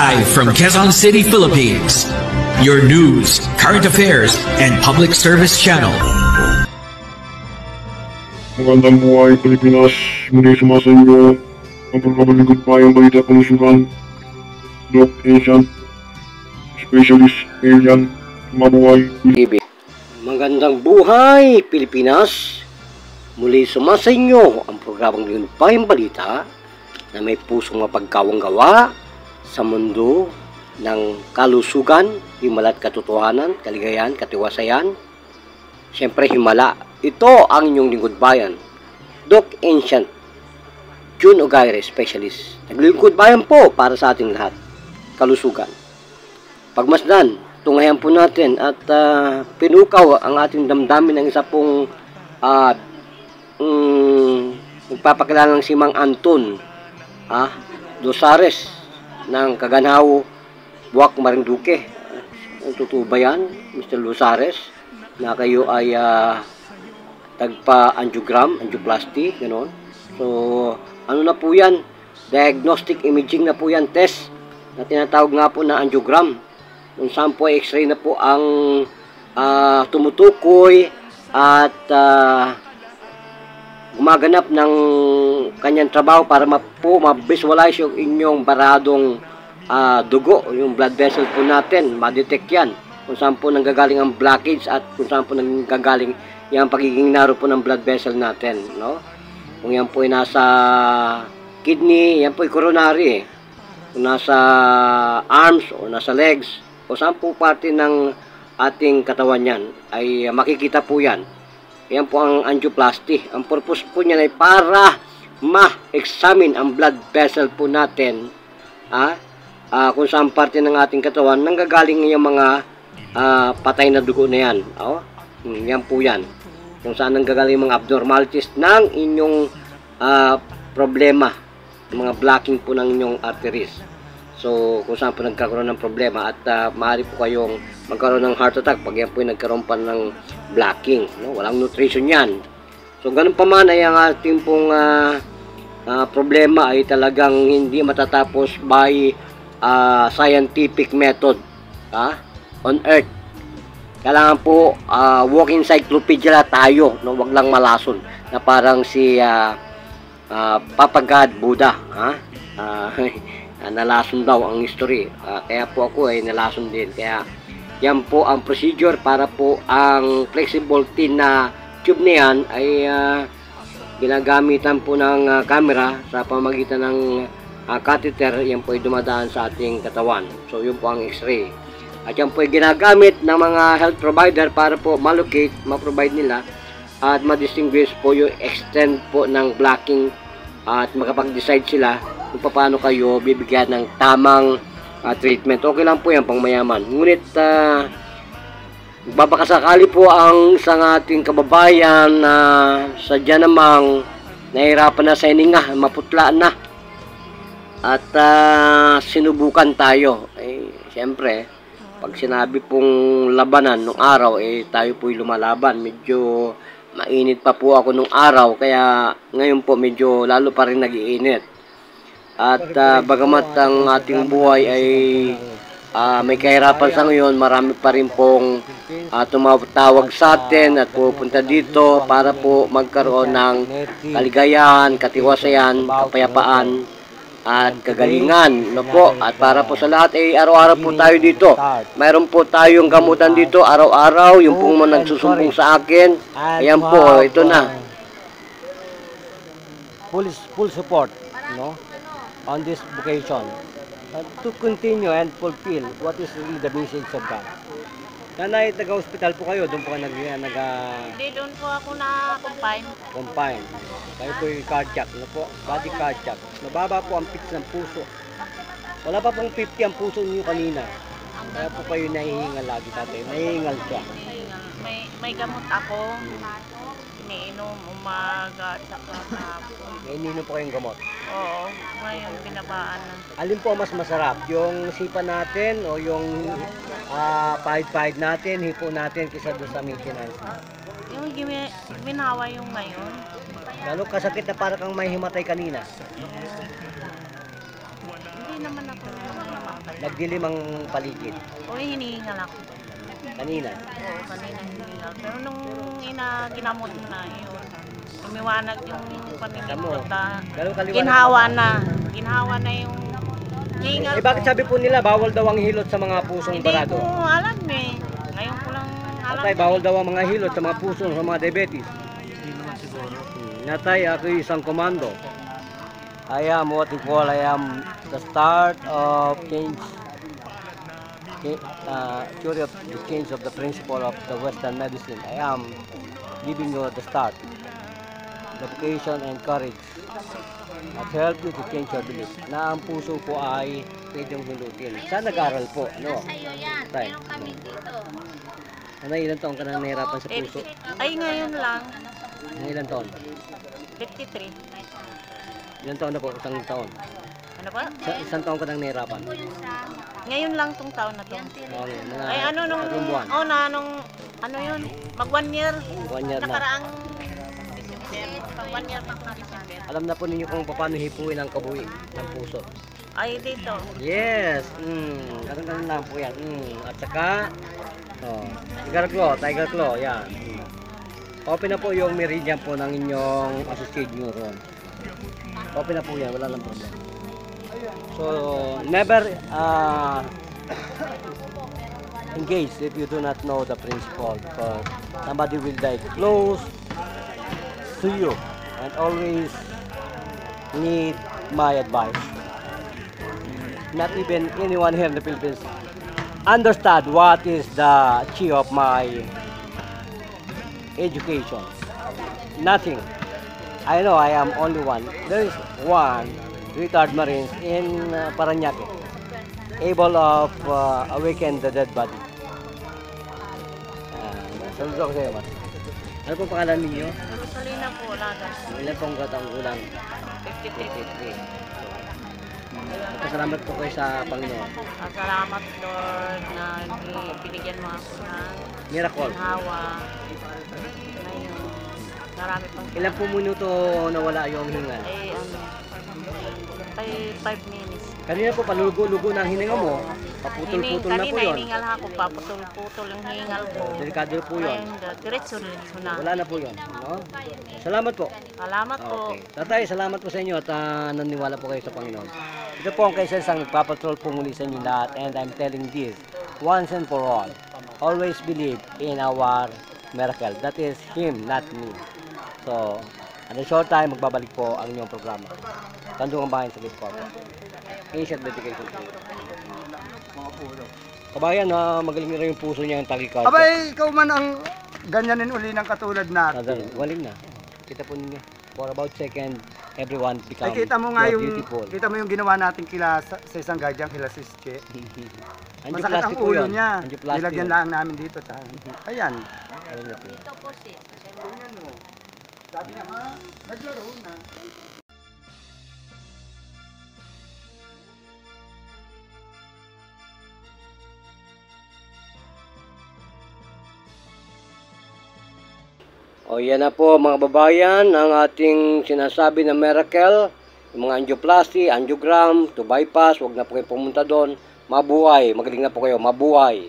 Live from Quezon City, Philippines. Your news, current affairs, and public service channel. Magandang buhay Pilipinas, muli sumasa inyo ang pagbabalingkod payong balita kalusugan. Doc Asian, Specialist Alien, mabuhay. Magandang buhay Pilipinas, muli sumasa inyo ang programang Balingkod Payong Balita na may pusong mapagkawang gawa sa mundo ng kalusugan, himala at katotohanan, kaligayahan, katiwasayan. Siyempre himala. Ito ang inyong lingkod bayan, Doc Ancient, June Ogaire, Specialist. Naglingkod bayan po para sa ating lahat. Kalusugan. Pagmasdan, tungayan po natin at pinukaw ang ating damdamin ng isa pong magpapakilala ng si Mang Anton Losares ng Kaganhaw, Buwak, Marinduque. Ang totoo ba yan, Mr. Losares, na kayo ay tagpa-angiogram, angioplasty, gano'n? So, ano na po yan? Diagnostic imaging na po yan, test na tinatawag nga po na angiogram. Kung saan po x-ray na po ang tumutukoy at gumaganap ng kanyang trabaho para ma-visualize yung inyong baradong dugo, yung blood vessel po natin, ma-detect yan kung saan po nanggagaling ang blockage at kung saan po nanggagaling yung pagiging narrow po ng blood vessel natin, no? Kung yan po ay nasa kidney, yan po ay coronary, kung nasa arms o nasa legs o saan po parte ng ating katawan yan ay makikita po yan. Yan po ang angioplasty. Ang purpose po niyan ay para ma-examine ang blood vessel po natin kung saan parte ng ating katawan nanggagaling yung mga patay na dugo na yan. Yan po yan. Kung saan nanggagaling mga abnormalities ng inyong problema, mga blocking po ng inyong arteries. So, kung saan po nagkakaroon ng problema at maaari po kayong magkaroon ng heart attack pag yan po nagkaroon pa ng blocking. No? Walang nutrition yan. So, ganun pa man ay ang ating pong problema ay talagang hindi matatapos by scientific method on earth. Kailangan po walking encyclopedia tayo, no? Wag lang malason na parang si Papa God Buddha, nalason daw ang history. Kaya po ako ay nalason din. Kaya yan po ang procedure para po ang flexible tin na tube na yan ay ginagamitan po ng camera sa pamagitan ng catheter. Yan po ay dumadaan sa ating katawan. So yun po ang x-ray. At yan po ay ginagamit ng mga health provider para po malocate, ma-provide nila at ma-distinguish po yung extent po ng blocking at makapag-decide sila kung paano kayo bibigyan ng tamang treatment. Okay lang po yan pang mayaman. Ngunit babakasakali po ang isang ating kababayan na sadya namang nahihirapan na sa hininga, maputla na at sinubukan tayo. Siyempre pag sinabi pong labanan nung araw, tayo po'y lumalaban. Medyo mainit pa po ako nung araw, kaya ngayon po medyo lalo pa rin nag-iinit. At bagamat ang ating buhay ay may kahirapan sa ngayon, marami pa rin pong tumatawag sa atin at pupunta dito para po magkaroon ng kaligayahan, katiwasayan, kapayapaan at kagalingan, no po. At para po sa lahat araw-araw po tayo dito. Mayroon po tayong gamutan dito araw-araw. Yung pong mga nagsusumbong sa akin, ayan po, ito na. Full support, no, on this vocation to continue and fulfill what is really the message of God. Nanay, taga-hospital po kayo, doon po kayo Hindi, doon po ako na-confine. Confine. Kayo po yung cardiac, no po? Body cardiac. Nababa po ang pitch ng puso. Wala pa pong 50 ang puso niyo kanina. Kaya po kayo nahihingal lagi, tatay. Nahihingal siya. May gamot ako. Iniinom umaga at saka hapon. Iniinom po kayong gamot? Oo, ngayon binabaan ng... Alin po mas masarap? Yung sipa natin o yung pahid-pahid natin, hipo natin kisa doon sa maintenance? Yung ginawa yung ngayon. Lalo kasakit na parang kang may himatay kanina. Hindi naman ako namatay. nagdilim ang paligid. O hinihingal ako. Kanina. Oo, kanina hinihingal. Pero nung ginamot mo na yun, umiwanag yung paningin ko. Ganun kaliwanag. Ginhawa na yung hingal Bakit sabi po nila bawal daw ang hilot sa mga pusong Hindi barado? ko alam eh. Ngayon ko lang alam. Natay, bawal daw ang mga hilot sa mga puso, sa mga diabetes. Natay, ako isang komando. I am what you call, I am the start of change, theory of the change of the principle of the Western medicine. I am giving you the start, dedication and courage at help you to change your belief. Na ang puso po ay pwedeng hilutin. Saan nag-aral po? Ano? Sa'yo yan. Tay. Meron kami dito. Ano, ilan taon ka nang nahirapan sa puso? Ay, ngayon lang. Ilan taon? 53. Ilan taon na po? Isang taon. Ano ba? Isang taon ka nang nahirapan. Ngayon lang tong taon na to. Okay, mga Ay, ano nung, tatlong buwan. ano yun? Mag 1 year. 1 year na. Nakaraang December. Pag 1 year pag na December. Alam na po ninyo kung paano hipuin ang kabuhi ng puso. Ay, dito. Yes! Ganun lang po yan. At saka, tiger claw, yan. Open na po yung meridian po ng inyong associate neuron. Open na po yan, wala lang problema. So, never engage if you do not know the principle, because somebody will die close to you and always need my advice. Not even anyone here in the Philippines understand what is the key of my education. Nothing. I know I am only one. There is one retired Marines in Parañaque, able of awaken the dead body. Saludo ko sa iyo, Mas. Ano pong pangalan ninyo? Rosalina po, Ladas. Ilan pong katanggulan? 53. Pasalamat po kayo sa Panginoon. Salamat, Lord, na binigyan mo ako ng Miracle. hawa. Ngayon, marami pang Ilan po minuto nawala yung hingal? ay 5 minutes. Kanina po palugo-lugo na ang hininga mo. Paputol-putol na po Kanina yun. hiningal ako, paputol-putol ang hiningal ko. Delikado po yun. Ngayon, diretso-diretso na. Wala na po yun. No? Salamat po. Salamat po. Okay. Tatay, salamat po sa inyo at naniwala po kayo sa Panginoon. Ito po ang kaisang nagpapatrol po muli sa inyo lahat, and I'm telling this once and for all. Always believe in our miracle. That is Him, not me. So, at a short time, magbabalik po ang inyong programa. Tandungan bahay sa Gitpo. Initial dedication po. Kabayan, magaling na rin yung puso niya ang tagikard. Abay, ikaw man ang ganyanin uli ng katulad natin. Waling na. Kita po ninyo. For about second, everyone become Ay, kita mo nga yung, beautiful. kita mo yung ginawa natin kila sa isang guardian, kila Sische. Masakit ang Angioplasty po ulo yun. niya. Angioplasty Nilagyan yun. lang namin dito. Ayan. Ayun na po. Ito po sis. Sabi niya, naglaro na. O yan na po mga babayan, ang ating sinasabi na miracle, yung mga angioplasty, angiogram, to bypass, wag na po kayo pumunta doon, mabuhay, magaling na po kayo, mabuhay.